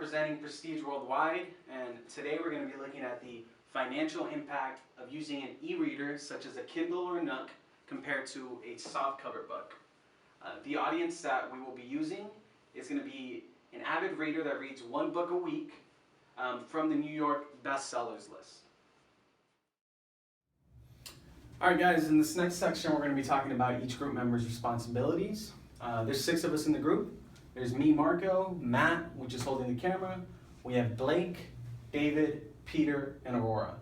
representing Prestige Worldwide, and today we're going to be looking at the financial impact of using an e-reader such as a Kindle or a Nook compared to a softcover book. The audience that we will be using is going to be an avid reader that reads one book a week from the New York bestsellers list. Alright guys, in this next section we're going to be talking about each group member's responsibilities. There's 6 of us in the group. There's me, Marco, Matt, which is holding the camera. We have Blake, David, Peter, and Aurora.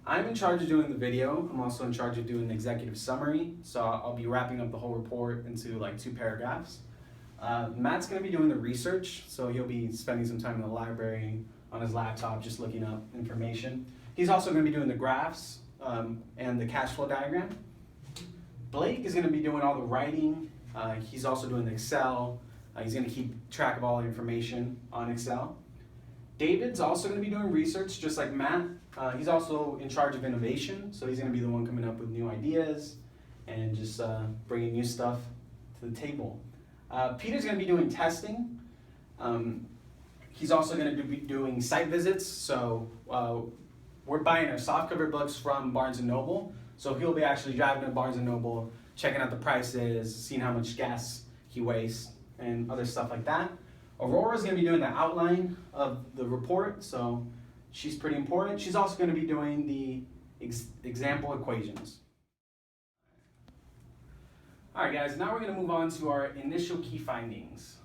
I'm in charge of doing the video. I'm also in charge of doing the executive summary, so I'll be wrapping up the whole report into like 2 paragraphs. Matt's going to be doing the research, so he'll be spending some time in the library on his laptop just looking up information. He's also going to be doing the graphs and the cash flow diagram. Blake is going to be doing all the writing. He's also doing the Excel. He's going to keep track of all the information on Excel. David's also going to be doing research, just like Matt. He's also in charge of innovation, so he's going to be the one coming up with new ideas and just bringing new stuff to the table. Peter's going to be doing testing. He's also going to be doing site visits, so we're buying our softcover books from Barnes & Noble, so he'll be actually driving to Barnes & Noble, checking out the prices, seeing how much gas he wastes, and other stuff like that. Aurora's going to be doing the outline of the report, so she's pretty important. She's also going to be doing the example equations. Alright guys, now we're going to move on to our initial key findings.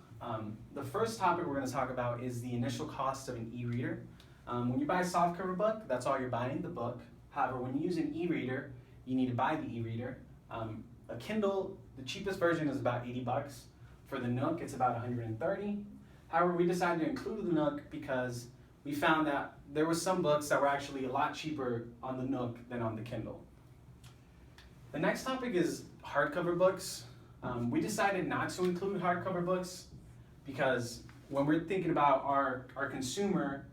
The first topic we're going to talk about is the initial cost of an e-reader. When you buy a softcover book, that's all you're buying, the book. However, when you use an e-reader, you need to buy the e-reader. A Kindle, the cheapest version is about 80 bucks. For the Nook, it's about 130. However, we decided to include the Nook because we found that there were some books that were actually a lot cheaper on the Nook than on the Kindle. The next topic is hardcover books. We decided not to include hardcover books because when we're thinking about our consumer,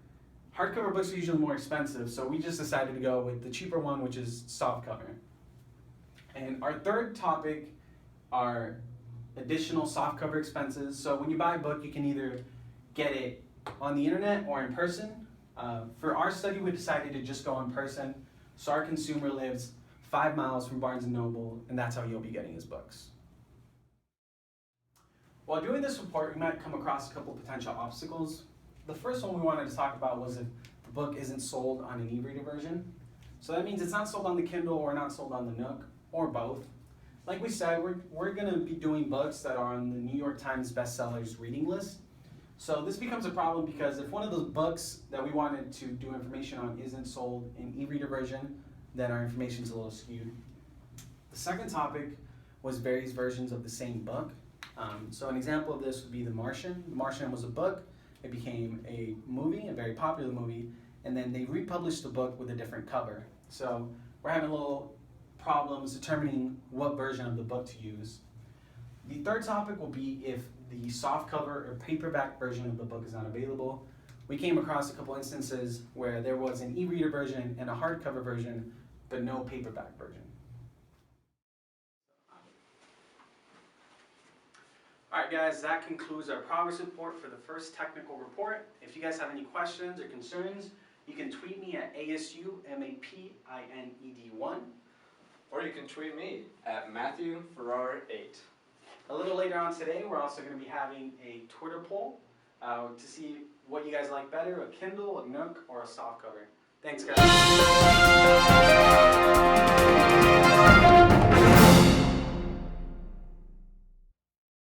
hardcover books are usually more expensive, so we just decided to go with the cheaper one, which is softcover. And our third topic are additional softcover expenses. So when you buy a book, you can either get it on the internet or in person. For our study, we decided to just go in person. So our consumer lives 5 miles from Barnes & Noble, and that's how you'll be getting his books. While doing this report, we might come across a couple potential obstacles. The first one we wanted to talk about was if the book isn't sold on an e-reader version. So that means it's not sold on the Kindle or not sold on the Nook, or both. Like we said, we're going to be doing books that are on the New York Times bestsellers reading list. So this becomes a problem because if one of those books that we wanted to do information on isn't sold in e-reader version, then our information is a little skewed. The second topic was various versions of the same book. So an example of this would be The Martian. The Martian was a book. It became a movie, a very popular movie, and then they republished the book with a different cover. So we're having a little problems determining what version of the book to use. The third topic will be if the softcover or paperback version of the book is not available. We came across a couple instances where there was an e-reader version and a hardcover version, but no paperback version. Alright guys, that concludes our progress report for the first technical report. If you guys have any questions or concerns, you can tweet me at ASUMAPINED1. Or you can tweet me at MatthewFerrar8. A little later on today, we're also going to be having a Twitter poll to see what you guys like better, a Kindle, a Nook, or a softcover. Thanks guys.